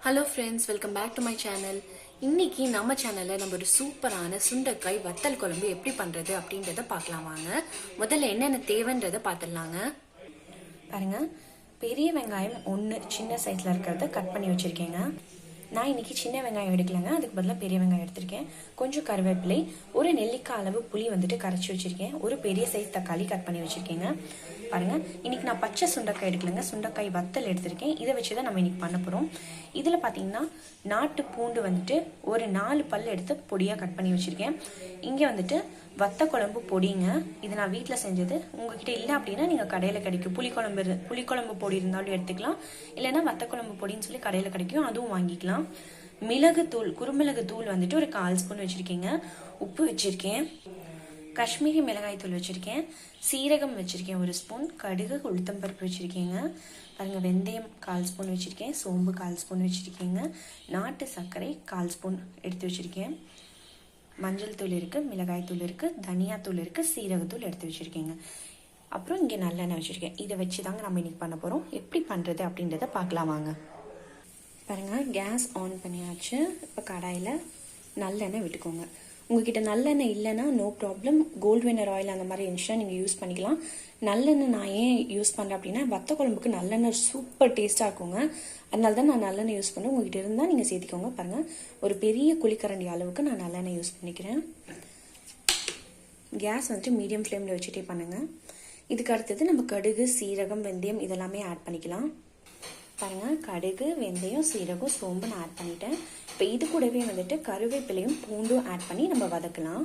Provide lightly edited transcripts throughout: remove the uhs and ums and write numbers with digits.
Hello friends, welcome back to my channel. இன்னைக்கு நம்ம சேனலில் நம்ம ஒரு சூப்பரான சுண்டைக்காய் வத்தல் குழம்பு எப்படி பண்ணுறது அப்படின்றத பார்க்கலாம் வாங்க. முதல்ல என்னென்ன தேவைன்றதை பார்த்துடலாங்க. பாருங்க, பெரிய வெங்காயம் ஒன்று சின்ன சைஸில் இருக்கிறத கட் பண்ணி வச்சுருக்கேங்க. நான் இன்னைக்கு சின்ன வெங்காயம் எடுக்கலைங்க, அதுக்கு பதிலாக பெரிய வெங்காயம் எடுத்திருக்கேன். கொஞ்சம் கருவேப்பிலை, ஒரு நெல்லிக்காய் அளவு புளி வந்துட்டு கரைச்சி வச்சுருக்கேன். ஒரு பெரிய சைஸ் தக்காளி கட் பண்ணி வச்சுருக்கேங்க. பாருங்க, இன்னைக்கு நான் பச்சை சுண்டைக்காய் எடுக்கலைங்க, சுண்டைக்காய் வத்தல் எடுத்திருக்கேன். இதை வச்சு தான் நம்ம இன்னைக்கு பண்ண போகிறோம். இதில் பார்த்தீங்கன்னா நாட்டு பூண்டு வந்துட்டு ஒரு 4 பல் எடுத்து பொடியாக கட் பண்ணி வச்சுருக்கேன். இங்கே வந்துட்டு வத்த குழம்பு பொடிங்க, இது நான் வீட்டில் செஞ்சது. உங்ககிட்ட இல்லை அப்படின்னா நீங்கள் கடையில் கிடைக்கும். புளிக்குழம்பு பொடி இருந்தாலும் எடுத்துக்கலாம், இல்லைன்னா வத்த குழம்பு பொடின்னு சொல்லி கடையில் கிடைக்கும், அதுவும் வாங்கிக்கலாம். மிளகு தூள், குறுமிளகு தூள் வந்துட்டு ஒரு 1/4 ஸ்பூன் வச்சுருக்கேங்க. உப்பு வச்சுருக்கேன், காஷ்மீரி மிளகாய் தூள் வச்சுருக்கேன், சீரகம் வச்சுருக்கேன் 1 ஸ்பூன், கடுகு உளுத்தம்பருப்பு வச்சுருக்கேங்க. பாருங்கள், வெந்தயம் 1/4 ஸ்பூன் வச்சுருக்கேன், சோம்பு 1/4 ஸ்பூன் வச்சுருக்கேங்க, நாட்டு சர்க்கரை 1/4 ஸ்பூன் எடுத்து வச்சுருக்கேன், மஞ்சள் தூள் இருக்குது, மிளகாய் தூள் இருக்குது, தனியாத்தூள் இருக்குது, சீரகத்தூள் எடுத்து வச்சுருக்கேங்க. அப்புறம் இங்கே நல்லெண்ணெய் வச்சுருக்கேன். இதை வச்சு தாங்க நம்ம இன்றைக்கி பண்ண போகிறோம். எப்படி பண்ணுறது அப்படின்றத பார்க்கலாம் வாங்க. பாருங்கள், கேஸ் ஆன் பண்ணியாச்சு. இப்போ கடாயில் நல்லெண்ணெய் விட்டுக்கோங்க. உங்ககிட்ட நல்லெண்ணெய் இல்லைன்னா நோ ப்ராப்ளம், கோல்டு வினர் ஆயில் அந்த மாதிரி இருந்துச்சுன்னா நீங்கள் யூஸ் பண்ணிக்கலாம். நல்லெண்ணெய் நான் ஏன் யூஸ் பண்ணுறேன் அப்படின்னா, வத்த குழம்புக்கு நல்லெண்ணெய் சூப்பர் டேஸ்ட்டாக இருக்குங்க. அதனால தான் நான் நல்லெண்ணெய் யூஸ் பண்ணுறேன். உங்ககிட்ட இருந்தால் நீங்கள் சேர்த்திக்கோங்க. பாருங்கள், ஒரு பெரிய குழிக்கரண்டி அளவுக்கு நான் நல்லெண்ணெய் யூஸ் பண்ணிக்கிறேன். கேஸ் வந்துட்டு மீடியம் ஃப்ளேமில் வச்சுட்டே பண்ணுங்கள். இதுக்கு அடுத்தது நம்ம கடுகு, சீரகம், வெந்தயம் இதெல்லாமே ஆட் பண்ணிக்கலாம். பாருங்கள், கடுகு, வெந்தயம், சீரகம், சோம்பு நான் ஆட் பண்ணிட்டேன். இப்போ இது கூடவே வந்துட்டு கருவேப்பிலையும் பூண்டும் ஆட் பண்ணி நம்ம வதக்கலாம்.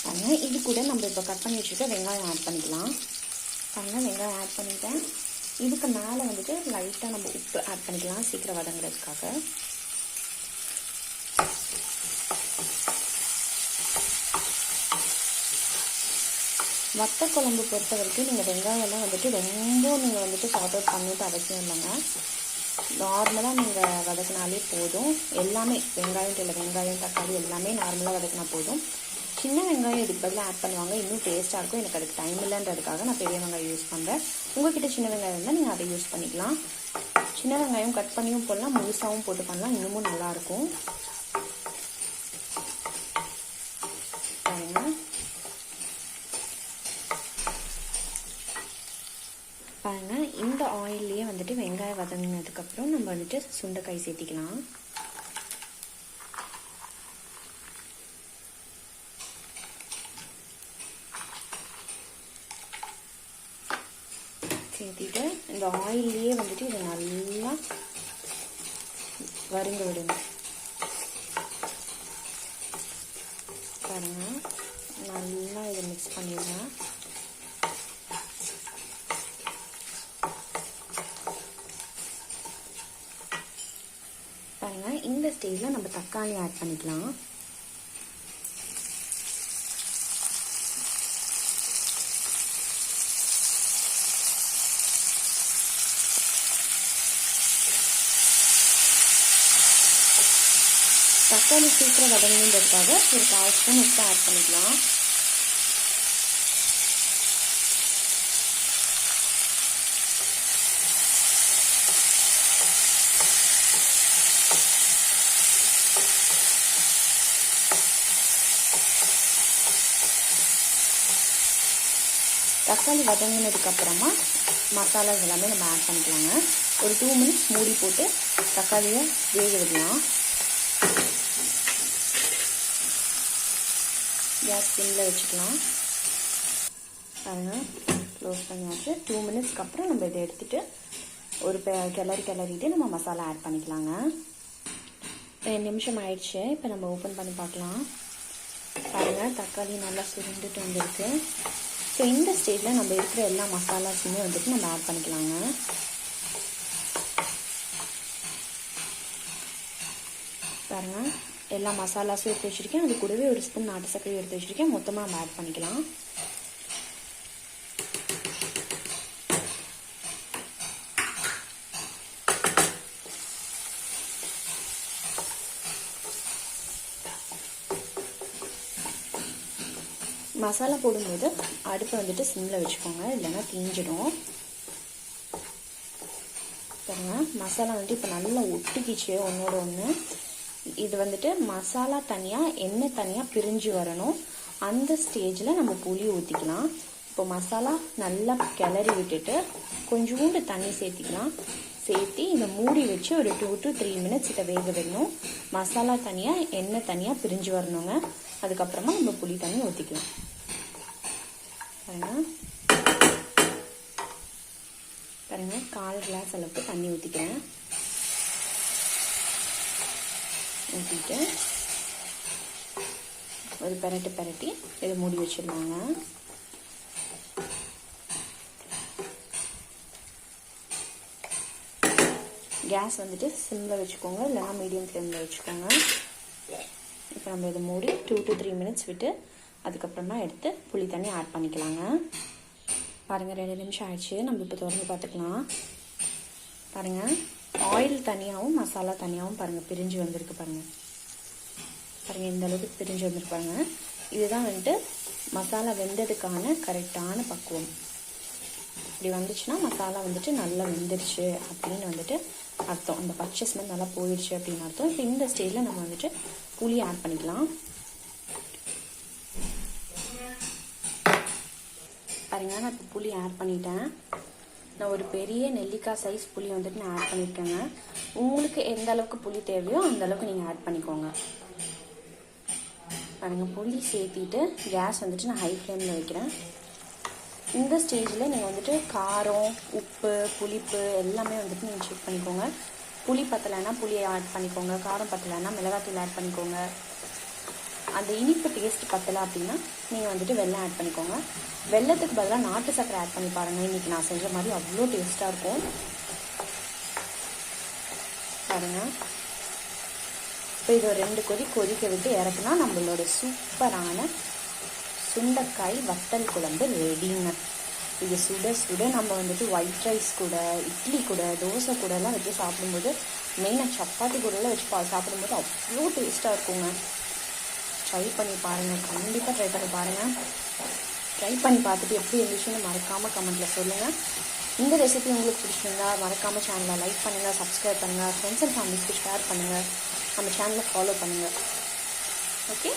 பாருங்கள், இது கூட நம்ம இப்போ கட் பண்ணி வச்சுட்டு வெங்காயம் ஆட் பண்ணிக்கலாம். பாருங்கள், வெங்காயம் ஆட் பண்ணிட்டேன். இதுக்கு மேலே வந்துட்டு லைட்டாக நம்ம உப்பு ஆட் பண்ணிக்கலாம், சீக்கிரம் வதங்குறதுக்காக. வத்த குழம்பு பொறுத்த வரைக்கும் நீங்கள் வெங்காயம்லாம் வந்துட்டு ரொம்ப நீங்கள் வந்துட்டு சார்ட் அவுட் பண்ணிட்டு அவசியம் இல்லைங்க. நார்மலாக நீங்கள் வதக்கினாலே போதும். எல்லாமே வெங்காயம் இல்லை, வெங்காயம் தக்காளி எல்லாமே நார்மலாக வதக்கினா போதும். சின்ன வெங்காயம் இதுக்கு பதிலாக ஆட் பண்ணுவாங்க, இன்னும் டேஸ்ட்டாக இருக்கும். எனக்கு அதுக்கு டைம் இல்லைன்றதுக்காக நான் பெரிய வெங்காயம் யூஸ் பண்ணுறேன். உங்கள்கிட்ட சின்ன வெங்காயம் இருந்தால் நீங்கள் அதை யூஸ் பண்ணிக்கலாம். சின்ன வெங்காயம் கட் பண்ணியும் போடலாம், முழுசாகவும் போட்டு பண்ணலாம், இன்னமும் நல்லாயிருக்கும். பாருங்கள், இந்த ஆயில்லையே வந்துட்டு வெங்காயம் வதங்கினதுக்கப்புறம் நம்ம வந்துட்டு சுண்டைக்காய் சேர்த்திக்கலாம். சேர்த்திட்டு இந்த ஆயில்லையே வந்துட்டு இதை நல்லா வறுங்க விடுங்க. பாருங்க, நல்லா இதை மிக்ஸ் பண்ணிடுங்க. பாருங்க, இந்த ஸ்டேஜில் நம்ம தக்காளி ஆட் பண்ணிக்கலாம். தக்காளி சீக்கிரம் வதங்கணுன்றதுக்காக ஒரு 1/4 ஸ்பூன் உப்பு ஆட் பண்ணிக்கலாம். தக்காளி வதங்கினதுக்கப்புறமா மசாலாஸ் எல்லாமே நம்ம ஆட் பண்ணிக்கலாங்க. ஒரு 2 மினிட்ஸ் மூடி போட்டு தக்காளியை வேக விடலாம். கேஸ் சிம்மில் வச்சுக்கலாம். பாருங்கள், க்ளோஸ் பண்ணியாச்சு. 2 மினிட்ஸ்க்கு அப்புறம் நம்ம இதை எடுத்துகிட்டு ஒரு கிளறிட்டு நம்ம மசாலா ஆட் பண்ணிக்கலாங்க. 2 நிமிஷம் ஆயிடுச்சு. இப்போ நம்ம ஓப்பன் பண்ணி பார்க்கலாம். பாருங்கள், தக்காளி நல்லா சுருண்டுட்டு வந்துருக்கு. ஸோ இந்த ஸ்டேஜில் நம்ம இருக்கிற எல்லா மசாலாஸுமே வந்துட்டு நம்ம ஆட் பண்ணிக்கலாங்க. பாருங்கள், எல்லா மசாலாஸும் எடுத்து வச்சுருக்கேன். அது கூடவே 1 ஸ்பூன் நாட்டு சர்க்கரை எடுத்து வச்சுருக்கேன். மொத்தமாக நம்ம ஆட் பண்ணிக்கலாம். மசாலா போடும்போது அடுப்பை வந்துட்டு சிம்மில் வச்சுக்கோங்க, இல்லைன்னா தீஞ்சிடும். பாருங்க மசாலா வந்துட்டு இப்போ நல்லா ஒட்டிக்கிச்சு ஒன்றோட ஒன்று. இது வந்துட்டு மசாலா தனியாக எண்ணெய் தனியாக பிரிஞ்சு வரணும். அந்த ஸ்டேஜில் நம்ம புளி ஊற்றிக்கலாம். இப்போ மசாலா நல்லா கிளறி விட்டுட்டு கொஞ்சோண்டு தண்ணி சேர்த்திக்கலாம். சேர்த்து இதை மூடி வச்சு ஒரு 2 to 3 minutes இதை வேக விடணும். மசாலா தனியாக எண்ணெய் தனியாக பிரிஞ்சு வரணுங்க. அதுக்கப்புறமா நம்ம புளி தண்ணி ஊற்றிக்கலாம். பாருங்க பாருங்க 1/4 கிளாஸ் அளவுக்கு தண்ணி ஊற்றிக்கிறேன். ஊற்றிட்டு ஒரு பெரட்டி இதை மூடி வச்சிடலாங்க. கேஸ் வந்துட்டு சிம்மில் வச்சுக்கோங்க, இல்லைனா மீடியம் ஃப்ளேமில் வச்சுக்கோங்க. இப்போ நம்ம இதை மூடி 2 to 3 minutes விட்டு அதுக்கப்புறமா எடுத்து புளி தண்ணி ஆட் பண்ணிக்கலாங்க. பாருங்கள் 2 நிமிஷம் ஆயிடுச்சு. நம்ம இப்போ திறந்து பார்த்துக்கலாம். பாருங்கள் ஆயில் தனியாகவும் மசாலா தனியாகவும் பாருங்கள் பிரிஞ்சு வந்திருக்கு. பாருங்கள் இந்த அளவுக்கு பிரிஞ்சு வந்திருக்கு. பாருங்கள் இதுதான் வந்துட்டு மசாலா வெந்ததுக்கான கரெக்டான பக்குவம். இப்படி வந்துச்சுன்னா மசாலா வந்துட்டு நல்லா வெந்துருச்சு அப்படின்னு வந்துட்டு அர்த்தம். அந்த பச்சை ஸ்மெல் நல்லா போயிடுச்சு அப்படின்னு அர்த்தம். இப்போ இந்த ஸ்டேஜில் நம்ம வந்துட்டு புளி ஆட் பண்ணிக்கலாம். பாருங்க நான் இப்போ புளி ஆட் பண்ணிட்டேன். நான் ஒரு பெரிய நெல்லிக்காய் சைஸ் புளி வந்துட்டு நான் ஆட் பண்ணியிருக்கேங்க. உங்களுக்கு எந்த அளவுக்கு புளி தேவையோ அந்த அளவுக்கு நீங்கள் ஆட் பண்ணிக்கோங்க. பாருங்க புளி சேர்த்திட்டு கேஸ் வந்துட்டு நான் ஹை ஃப்ளேமில் வைக்கிறேன். இந்த ஸ்டேஜில் நீங்கள் வந்துட்டு காரம், உப்பு, புளிப்பு எல்லாமே வந்துட்டு நீங்கள் செக் பண்ணிக்கோங்க. புளி பத்தலைன்னா புளியை ஆட் பண்ணிக்கோங்க, காரம் பத்தலைன்னா மிளகாத்தூள் ஆட் பண்ணிக்கோங்க. அந்த இனிப்பு டேஸ்ட் பத்தலை அப்படின்னா நீங்கள் வந்துட்டு வெல்லம் ஆட் பண்ணிக்கோங்க. வெல்லத்துக்கு பதிலாக நாட்டு சர்க்கரை ஆட் பண்ணி பாருங்கள். இன்றைக்கி நான் செஞ்ச மாதிரி அவ்வளோ டேஸ்ட்டாக இருக்கும். பாருங்கள் இப்போ இது ஒரு 2 கொதி கொதிக்க விட்டு இறக்குனா நம்மளோட சூப்பரான சுண்டைக்காய் வத்தல் குழம்பு ரெடிங்க. இது சுட சுட நம்ம வந்துட்டு ஒயிட் ரைஸ் கூட, இட்லி கூட, தோசை கூடலாம் வச்சு சாப்பிடும்போது, மெயினாக சப்பாத்தி கூடலாம் வச்சு சாப்பிடும்போது அவ்வளோ டேஸ்ட்டாக இருக்குங்க. ட்ரை பண்ணி பாருங்கள், கண்டிப்பாக ட்ரை பண்ணி பாருங்கள். ட்ரை பண்ணி பார்த்துட்டு எப்படி இருந்துச்சுன்னு மறக்காமல் கமெண்ட்டில் சொல்லுங்கள். இந்த ரெசிபி உங்களுக்கு பிடிச்சிருந்தா மறக்காமல் சேனலை லைக் பண்ணுங்கள், சப்ஸ்கிரைப் பண்ணுங்கள், ஃப்ரெண்ட்ஸ் அண்ட் ஃபேமிலிஸ்க்கு ஷேர் பண்ணுங்கள், நம்ம சேனலை ஃபாலோ பண்ணுங்கள். ஓகே,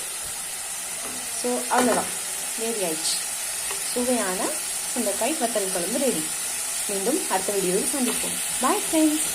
ஸோ அவ்வளோதான், ரெடி ஆயிடுச்சு. சுவையான சுண்டைக்காய் வத்தல் குழம்பு ரெடி. மீண்டும் அடுத்த வீடியோவில் சந்திப்போம். Bye friends.